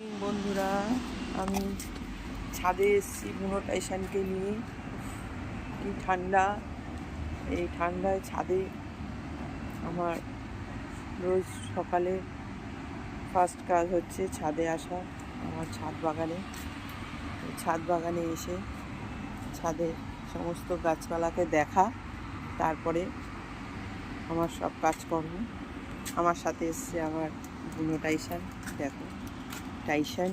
বন্ধুরা, আমি ছাদে এসেছি বুনো টাইসানকে নিয়ে। কি ঠান্ডা! এই ঠান্ডায় ছাদে আমার রোজ সকালে ফার্স্ট কাজ হচ্ছে ছাদে আসা। আমার ছাদ বাগানে এসে ছাদের সমস্ত গাছপালাকে দেখা, তারপরে আমার সব কাজকর্ম। আমার সাথে এসছে আমার বুনো টাইসান। দেখো টাইসান,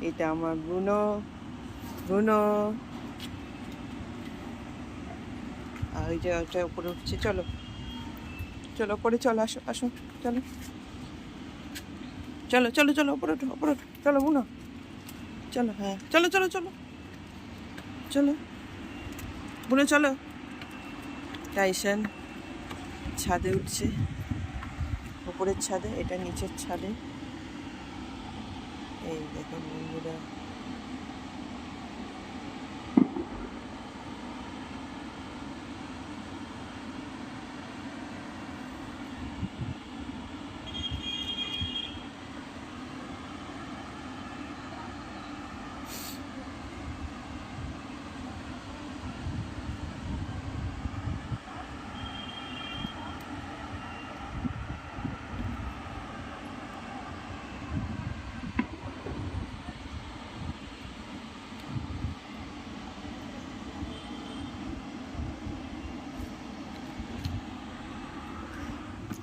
এটা আমার বুনো। আর ওই যে ওটা উপরে উঠছে। চলো চলো উপরে চলো, আসো আসো, চলো চলো চলো চলো উপরে ওঠো, উপরে ওঠো, চলো বুনো, চলো। হ্যাঁ চলো চলো চলো চলো বুনো, চলো। টাইসান ছাদে উঠছে, উপরের ছাদে, এটা নিচের ছাদে। এই দেখুন বন্ধুরা,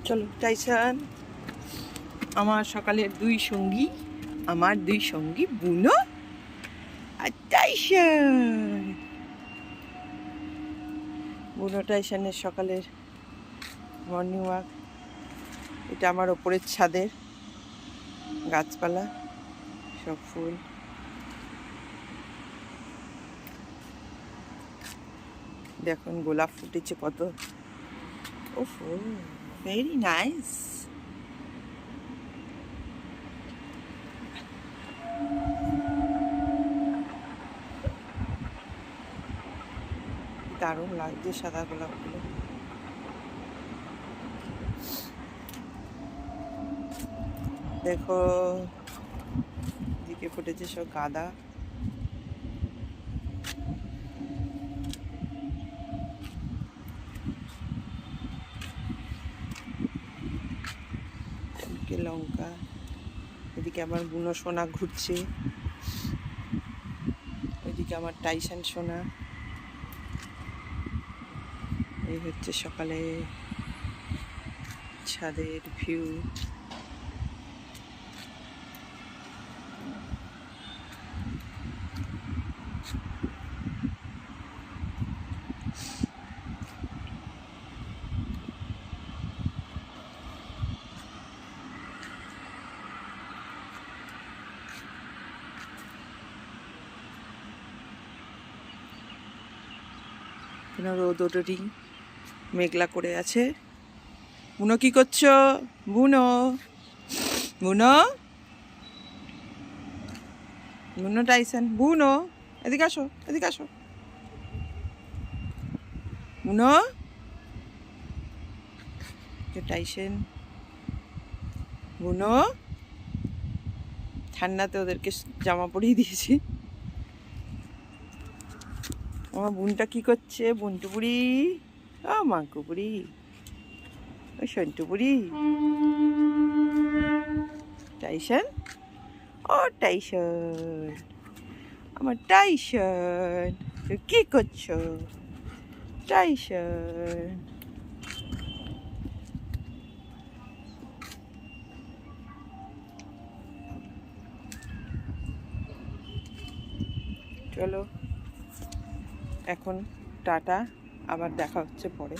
চলো টাইসান। আমার সকালের দুই সঙ্গী বুনো আর টাইসান। বুনো টাইসানের সকালের মর্নিং ওয়াক। এটা আমার ওপরের ছাদের গাছপালা, সব ফুল। দেখুন গোলাপ ফুটেছে কত। ওফ, ভেরি নাইস। দারুণ লাগছে সাদা গোলাপগুলো। দেখো দিকে ফুটেছে সব গাঁদা। এদিকে লঙ্কা, এদিকে আমার বুনো সোনা ঘুরছে, ওইদিকে আমার টাইসান সোনা। এই হচ্ছে সকালে ছাদের ভিউ। রোদ ওঠেনি, মেঘলা করে আছে। বুনো কি করছো? বুনো বুনো বুনো টাইসান, বুনো এদিকে আসো, এদিকে আসো বুনো। টাইসান, বুনো। ঠান্ডাতে ওদেরকে জামা পরিয়ে দিয়েছি। আমার বোনটা কি করছে? বন্টু বুড়ি, ও মাঙ্কু বুড়ি, ওই সন্টু বুড়ি। টাইসান, ও টাইসান, আমার টাইসান, তুমি কি করছো টাইসান? চলো এখন টাটা, আবার দেখা হচ্ছে পরে।